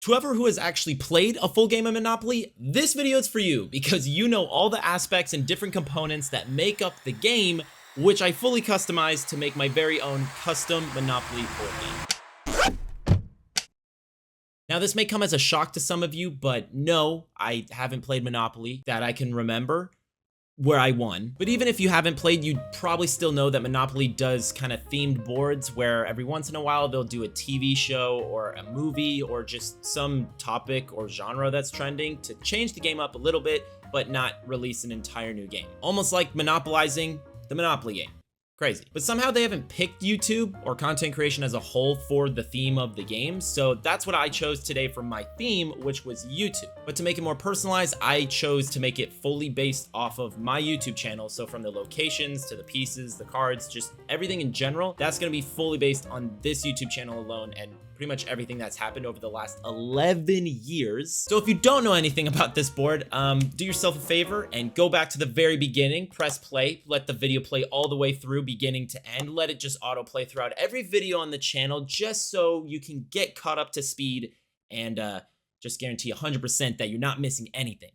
To whoever who has actually played a full game of Monopoly, this video is for you because you know all the aspects and different components that make up the game, which I fully customized to make my very own custom Monopoly board game. Now this may come as a shock to some of you, but no, I haven't played Monopoly that I can remember where I won. But even if you haven't played, you'd probably still know that Monopoly does kind of themed boards where every once in a while they'll do a TV show or a movie or just some topic or genre that's trending to change the game up a little bit, but not release an entire new game. Almost like monopolizing the Monopoly game. Crazy. But somehow they haven't picked YouTube or content creation as a whole for the theme of the game, so that's what I chose today for my theme, which was YouTube. But to make it more personalized, I chose to make it fully based off of my YouTube channel, so from the locations to the pieces, the cards, just everything in general, that's gonna be fully based on this YouTube channel alone and pretty much everything that's happened over the last 11 years. So if you don't know anything about this board, do yourself a favor and go back to the very beginning, press play, let the video play all the way through beginning to end, let it just autoplay throughout every video on the channel just so you can get caught up to speed and just guarantee 100% that you're not missing anything.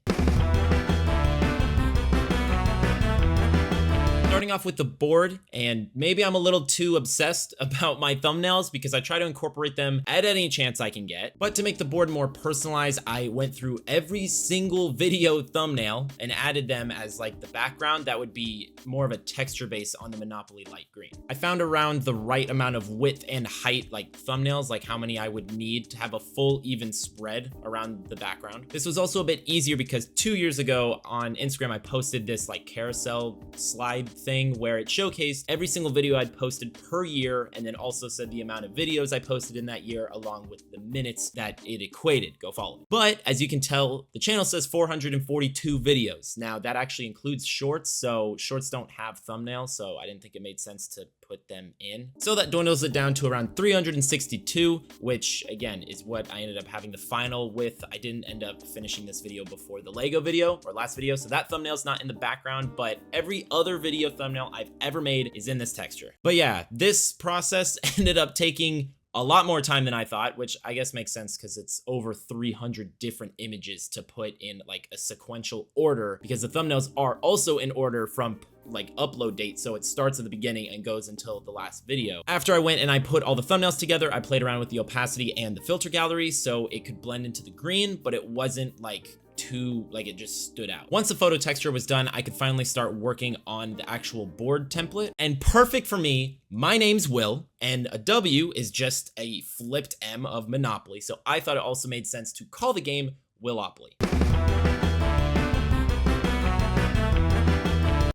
Starting off with the board, and maybe I'm a little too obsessed about my thumbnails because I try to incorporate them at any chance I can get. But to make the board more personalized, I went through every single video thumbnail and added them as like the background that would be more of a texture base on the Monopoly light green. I found around the right amount of width and height, like thumbnails, like how many I would need to have a full even spread around the background. This was also a bit easier because 2 years ago on Instagram, I posted this like carousel slide thing where it showcased every single video I'd posted per year and then also said the amount of videos I posted in that year along with the minutes that it equated. Go follow me. But as you can tell, the channel says 442 videos. Now that actually includes shorts, so shorts don't have thumbnails, so I didn't think it made sense to put them in. So that dwindles it down to around 362, which again is what I ended up having the final with. I didn't end up finishing this video before the Lego video or last video, so that thumbnail's not in the background, but every other video thumbnail I've ever made is in this texture. But yeah, this process ended up taking a lot more time than I thought, which I guess makes sense because it's over 300 different images to put in like a sequential order because the thumbnails are also in order from like upload date, so it starts at the beginning and goes until the last video. After I went and I put all the thumbnails together, I played around with the opacity and the filter gallery so it could blend into the green, but it wasn't like too, like it just stood out. Once the photo texture was done, I could finally start working on the actual board template. And perfect for me, my name's Will, and a W is just a flipped M of Monopoly, so I thought it also made sense to call the game Willopoly.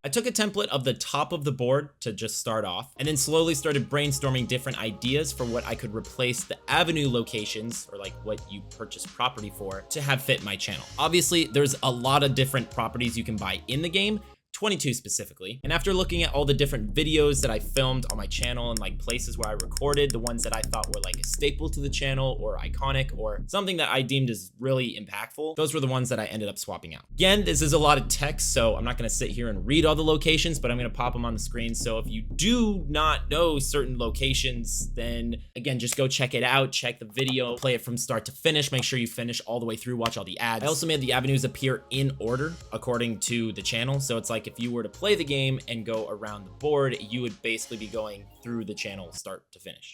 I took a template of the top of the board to just start off, and then slowly started brainstorming different ideas for what I could replace the avenue locations, or like what you purchase property for, to have fit my channel. Obviously, there's a lot of different properties you can buy in the game, 22 specifically. And after looking at all the different videos that I filmed on my channel and like places where I recorded, the ones that I thought were like a staple to the channel or iconic or something that I deemed as really impactful, those were the ones that I ended up swapping out. Again, this is a lot of text, so I'm not gonna sit here and read all the locations, but I'm gonna pop them on the screen. So if you do not know certain locations, then again, just go check it out, check the video, play it from start to finish, make sure you finish all the way through, watch all the ads. I also made the avenues appear in order according to the channel. So it's like if you were to play the game and go around the board, you would basically be going through the channel start to finish.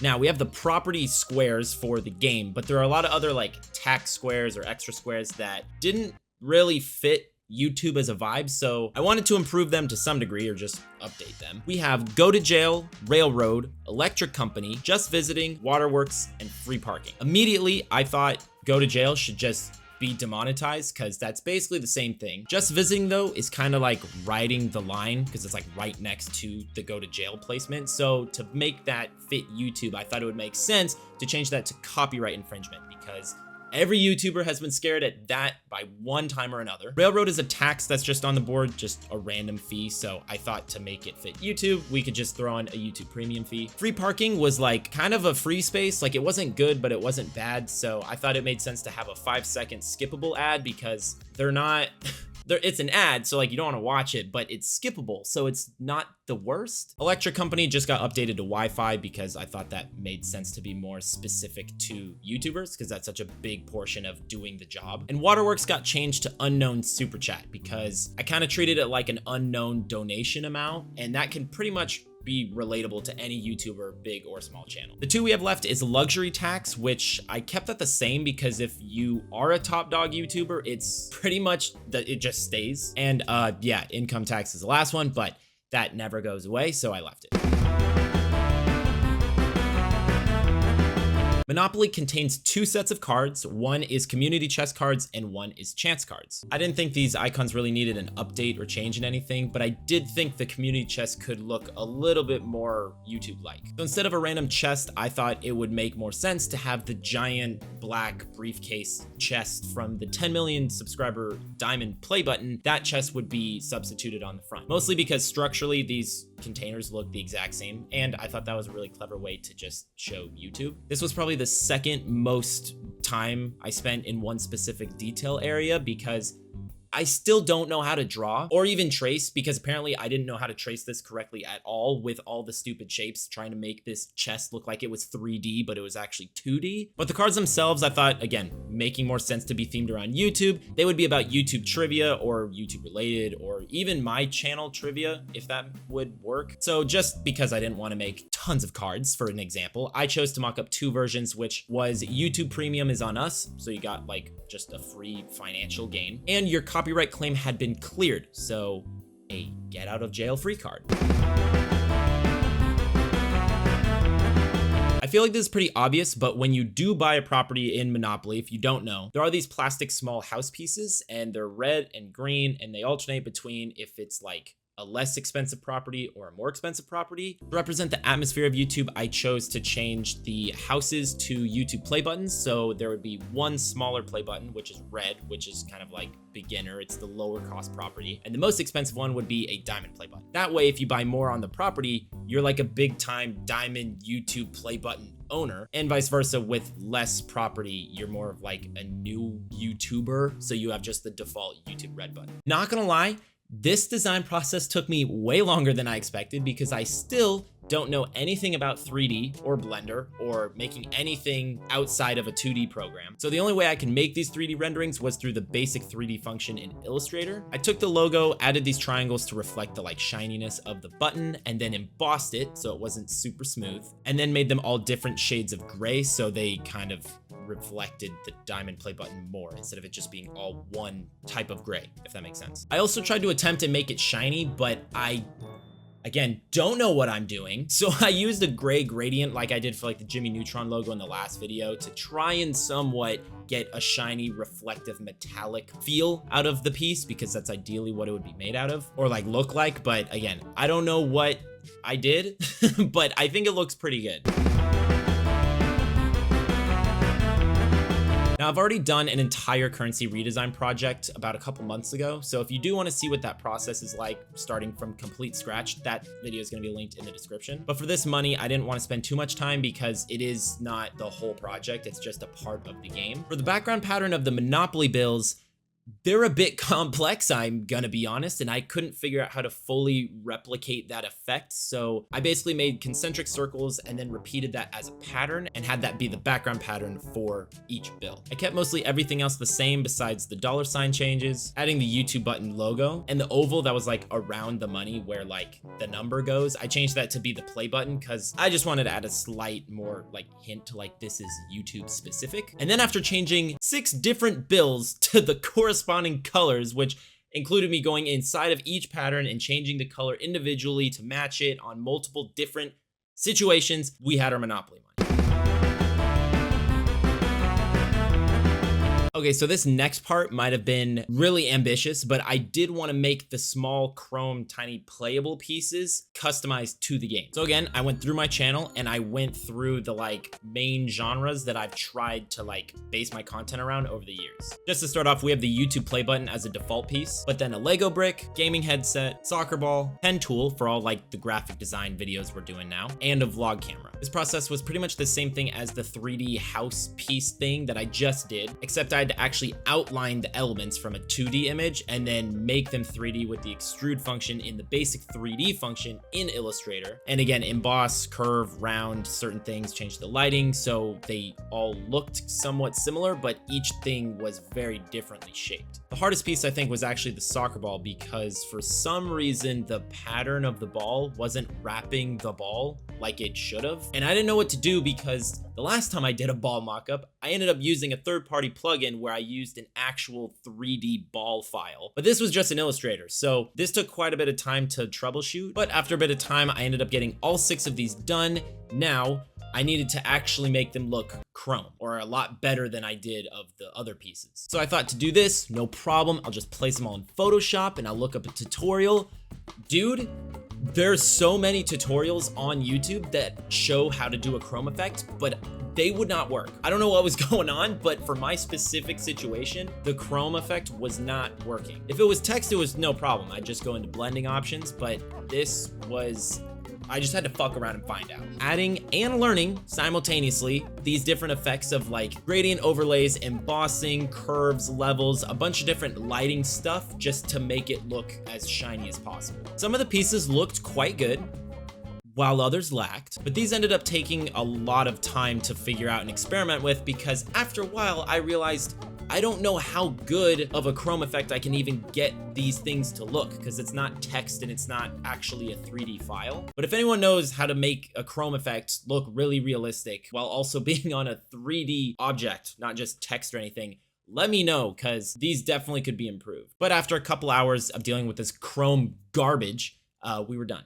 Now we have the property squares for the game, but there are a lot of other like tax squares or extra squares that didn't really fit YouTube as a vibe, so I wanted to improve them to some degree or just update them. We have go to jail, railroad, electric company, just visiting, waterworks, and free parking. Immediately, I thought go to jail should just be demonetized because that's basically the same thing. Just visiting though is kind of like riding the line because it's like right next to the go to jail placement. So to make that fit YouTube, I thought it would make sense to change that to copyright infringement because every YouTuber has been scared at that by one time or another. Railroad is a tax that's just on the board, just a random fee. So I thought to make it fit YouTube, we could just throw on a YouTube premium fee. Free parking was like kind of a free space. Like it wasn't good, but it wasn't bad. So I thought it made sense to have a 5-second skippable ad because they're not it's an ad, so like you don't want to watch it, but it's skippable, so it's not the worst. Electric Company just got updated to Wi-Fi because I thought that made sense to be more specific to YouTubers because that's such a big portion of doing the job. And Waterworks got changed to unknown super chat because I kind of treated it like an unknown donation amount, and that can pretty much be relatable to any YouTuber, big or small channel. The two we have left is luxury tax, which I kept at the same because if you are a top dog YouTuber, it's pretty much that it just stays. And yeah, income tax is the last one, but that never goes away, so I left it. Monopoly contains two sets of cards. One is community chest cards and one is chance cards. I didn't think these icons really needed an update or change in anything, but I did think the community chest could look a little bit more YouTube-like. So instead of a random chest, I thought it would make more sense to have the giant black briefcase chest from the 10 million subscriber diamond play button. That chest would be substituted on the front, mostly because structurally these containers look the exact same, and I thought that was a really clever way to just show YouTube. This was probably the second most time I spent in one specific detail area because I still don't know how to draw or even trace, because apparently I didn't know how to trace this correctly at all with all the stupid shapes, trying to make this chest look like it was 3D, but it was actually 2D. But the cards themselves, I thought, again, making more sense to be themed around YouTube. They would be about YouTube trivia or YouTube related, or even my channel trivia, if that would work. So just because I didn't want to make tons of cards, for an example, I chose to mock up two versions, which was YouTube Premium is on us. So you got like just a free financial gain, and your copyright claim had been cleared, so a get out of jail free card. I feel like this is pretty obvious, but when you do buy a property in Monopoly, if you don't know, there are these plastic small house pieces, and they're red and green, and they alternate between if it's like a less expensive property or a more expensive property. To represent the atmosphere of YouTube, I chose to change the houses to YouTube play buttons. So there would be one smaller play button, which is red, which is kind of like beginner. It's the lower cost property. And the most expensive one would be a diamond play button. That way, if you buy more on the property, you're like a big time diamond YouTube play button owner, and vice versa. With less property, you're more of like a new YouTuber. So you have just the default YouTube red button. Not gonna lie, this design process took me way longer than I expected because I still don't know anything about 3D or Blender or making anything outside of a 2D program. So the only way I can make these 3D renderings was through the basic 3D function in Illustrator. I took the logo, added these triangles to reflect the like shininess of the button, and then embossed it so it wasn't super smooth, and then made them all different shades of gray so they kind of reflected the diamond play button more instead of it just being all one type of gray, if that makes sense. I also tried to attempt to make it shiny, but I again don't know what I'm doing. So I used a gray gradient like I did for like the Jimmy Neutron logo in the last video to try and somewhat get a shiny reflective metallic feel out of the piece, because that's ideally what it would be made out of or like look like. But again, I don't know what I did, but I think it looks pretty good. Now, I've already done an entire currency redesign project about a couple months ago, so if you do want to see what that process is like, starting from complete scratch, that video is going to be linked in the description. But for this money, I didn't want to spend too much time because it is not the whole project, it's just a part of the game. For the background pattern of the Monopoly bills, they're a bit complex, I'm gonna be honest, and I couldn't figure out how to fully replicate that effect. So I basically made concentric circles and then repeated that as a pattern and had that be the background pattern for each bill. I kept mostly everything else the same besides the $ changes, adding the YouTube button logo, and the oval that was like around the money where like the number goes. I changed that to be the play button because I just wanted to add a slight more like hint to like this is YouTube specific. And then after changing 6 different bills to the corresponding colors, which included me going inside of each pattern and changing the color individually to match it on multiple different situations, we had our Monopoly money. Okay, so this next part might have been really ambitious, but I did want to make the small chrome tiny playable pieces customized to the game. So again, I went through my channel and I went through the like main genres that I've tried to like base my content around over the years. Just to start off, we have the YouTube play button as a default piece, but then a Lego brick, gaming headset, soccer ball, pen tool for all like the graphic design videos we're doing now, and a vlog camera. This process was pretty much the same thing as the 3D house piece thing that I just did, except I had to actually outline the elements from a 2D image and then make them 3D with the extrude function in the basic 3D function in Illustrator. And again, emboss, curve, round, certain things, change the lighting, so they all looked somewhat similar, but each thing was very differently shaped. The hardest piece, I think, was actually the soccer ball, because for some reason the pattern of the ball wasn't wrapping the ball like it should have. And I didn't know what to do, because the last time I did a ball mockup, I ended up using a third-party plugin where I used an actual 3D ball file. But this was just in Illustrator, so this took quite a bit of time to troubleshoot. But after a bit of time, I ended up getting all 6 of these done. Now, I needed to actually make them look chrome, or a lot better than I did of the other pieces. So I thought, to do this, no problem, I'll just place them all in Photoshop and I'll look up a tutorial. Dude, there's so many tutorials on YouTube that show how to do a chrome effect, but they would not work. I don't know what was going on, but for my specific situation, the chrome effect was not working. If it was text, it was no problem. I'd just go into blending options, but this was, I just had to fuck around and find out. Adding and learning simultaneously these different effects of like gradient overlays, embossing, curves, levels, a bunch of different lighting stuff just to make it look as shiny as possible. Some of the pieces looked quite good, while others lacked, but these ended up taking a lot of time to figure out and experiment with, because after a while I realized I don't know how good of a chrome effect I can even get these things to look, because it's not text and it's not actually a 3D file. But if anyone knows how to make a chrome effect look really realistic while also being on a 3D object, not just text or anything, let me know, because these definitely could be improved. But after a couple hours of dealing with this chrome garbage, we were done.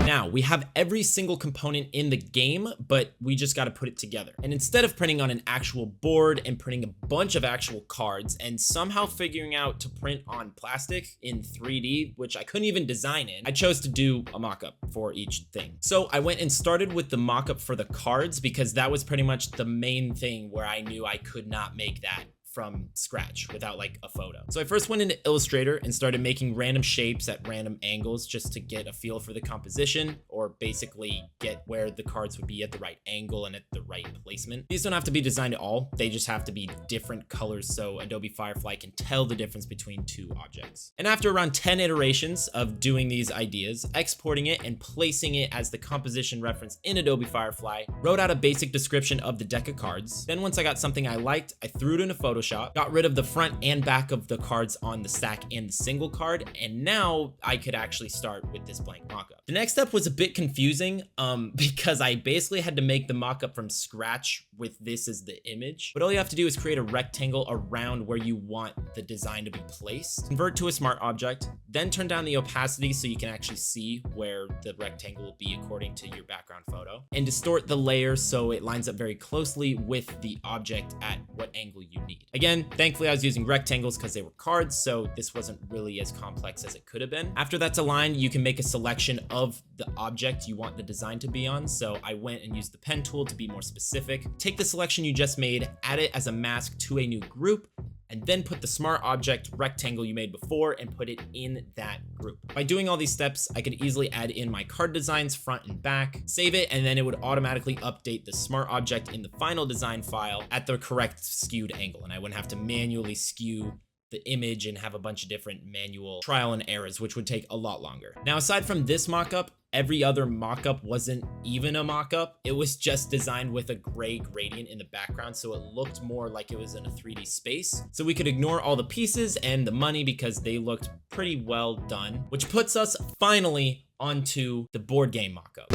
Now, we have every single component in the game, but we just got to put it together. And instead of printing on an actual board and printing a bunch of actual cards and somehow figuring out to print on plastic in 3D, which I couldn't even design in, I chose to do a mock-up for each thing. So I went and started with the mock-up for the cards, because that was pretty much the main thing where I knew I could not make that from scratch without like a photo. So I first went into Illustrator and started making random shapes at random angles just to get a feel for the composition, or basically get where the cards would be at the right angle and at the right placement. These don't have to be designed at all. They just have to be different colors so Adobe Firefly can tell the difference between two objects. And after around 10 iterations of doing these ideas, exporting it and placing it as the composition reference in Adobe Firefly, wrote out a basic description of the deck of cards. Then once I got something I liked, I threw it into Photoshop, got rid of the front and back of the cards on the stack and the single card, and now I could actually start with this blank mockup. The next step was a bit confusing because I basically had to make the mockup from scratch with this as the image. But all you have to do is create a rectangle around where you want the design to be placed, convert to a smart object, then turn down the opacity so you can actually see where the rectangle will be according to your background photo, and distort the layer so it lines up very closely with the object at what angle you need. Again, thankfully I was using rectangles because they were cards, so this wasn't really as complex as it could have been. After that's aligned, you can make a selection of the object you want the design to be on. So I went and used the pen tool to be more specific. Take the selection you just made, add it as a mask to a new group, and then put the smart object rectangle you made before and put it in that group. By doing all these steps, I could easily add in my card designs front and back, save it, and then it would automatically update the smart object in the final design file at the correct skewed angle, and I wouldn't have to manually skew the image and have a bunch of different manual trial and errors, which would take a lot longer. Now, aside from this mockup, every other mockup wasn't even a mockup. It was just designed with a gray gradient in the background, so it looked more like it was in a 3D space. So we could ignore all the pieces and the money because they looked pretty well done, which puts us finally onto the board game mockup.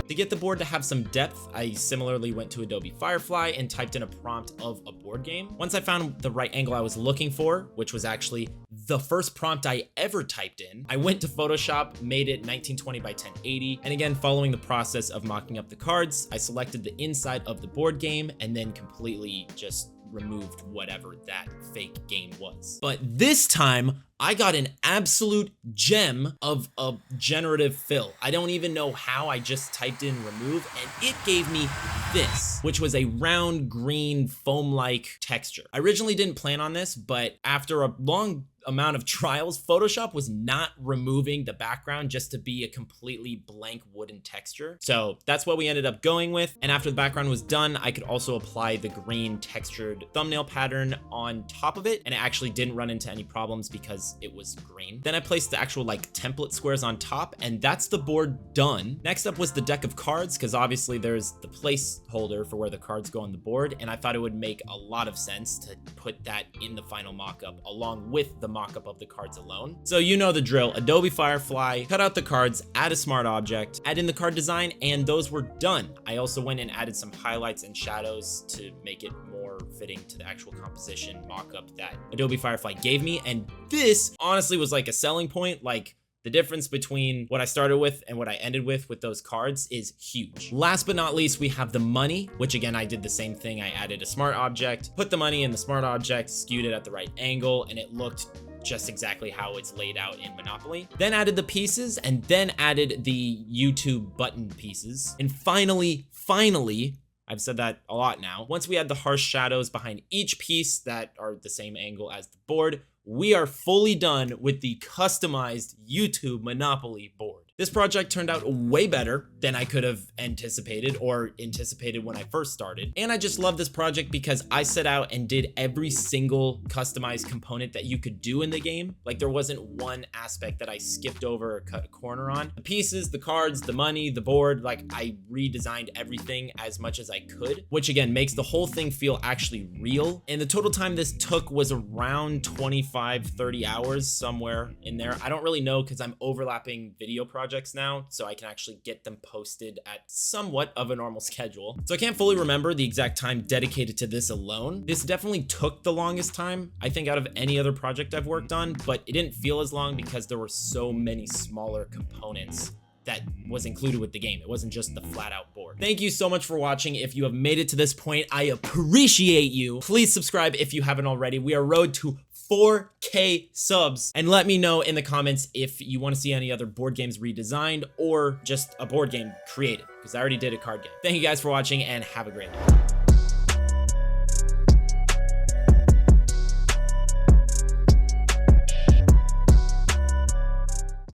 To get the board to have some depth, I similarly went to Adobe Firefly and typed in a prompt of a board game. Once I found the right angle I was looking for, which was actually the first prompt I ever typed in, I went to Photoshop, made it 1920 by 1080, and again, following the process of mocking up the cards, I selected the inside of the board game and then completely just removed whatever that fake game was. But this time, I got an absolute gem of a generative fill. I don't even know how. I just typed in remove and it gave me this, which was a round green foam-like texture. I originally didn't plan on this, but after a long amount of trials, Photoshop was not removing the background just to be a completely blank wooden texture. So that's what we ended up going with. And after the background was done, I could also apply the green textured thumbnail pattern on top of it. And it actually didn't run into any problems because it was green. Then I placed the actual like template squares on top, and that's the board done. Next up was the deck of cards, because obviously there's the placeholder for where the cards go on the board. And I thought it would make a lot of sense to put that in the final mock-up along with the mock-up of the cards alone. So you know the drill. Adobe Firefly, cut out the cards, add a smart object, add in the card design, and those were done. I also went and added some highlights and shadows to make it more fitting to the actual composition mock-up that Adobe Firefly gave me. And this honestly was like a selling point. Like, the difference between what I started with and what I ended with those cards is huge. Last but not least, we have the money, which again, I did the same thing. I added a smart object, put the money in the smart object, skewed it at the right angle, and it looked just exactly how it's laid out in Monopoly. Then added the pieces, and then added the YouTube button pieces. And finally, I've said that a lot now, once we had the harsh shadows behind each piece that are the same angle as the board, we are fully done with the customized YouTube Monopoly board. This project turned out way better than I could have anticipated when I first started. And I just love this project because I set out and did every single customized component that you could do in the game. Like, there wasn't one aspect that I skipped over or cut a corner on. The pieces, the cards, the money, the board, like I redesigned everything as much as I could, which again makes the whole thing feel actually real. And the total time this took was around 25-30 hours, somewhere in there. I don't really know because I'm overlapping video projects now, so I can actually get them posted at somewhat of a normal schedule. So I can't fully remember the exact time dedicated to this alone. This definitely took the longest time, I think, out of any other project I've worked on, but it didn't feel as long because there were so many smaller components that was included with the game. It wasn't just the flat out board. Thank you so much for watching. If you have made it to this point, I appreciate you. Please subscribe if you haven't already. We are road to 4K subs, and let me know in the comments if you want to see any other board games redesigned or just a board game created, because I already did a card game. Thank you guys for watching and have a great day.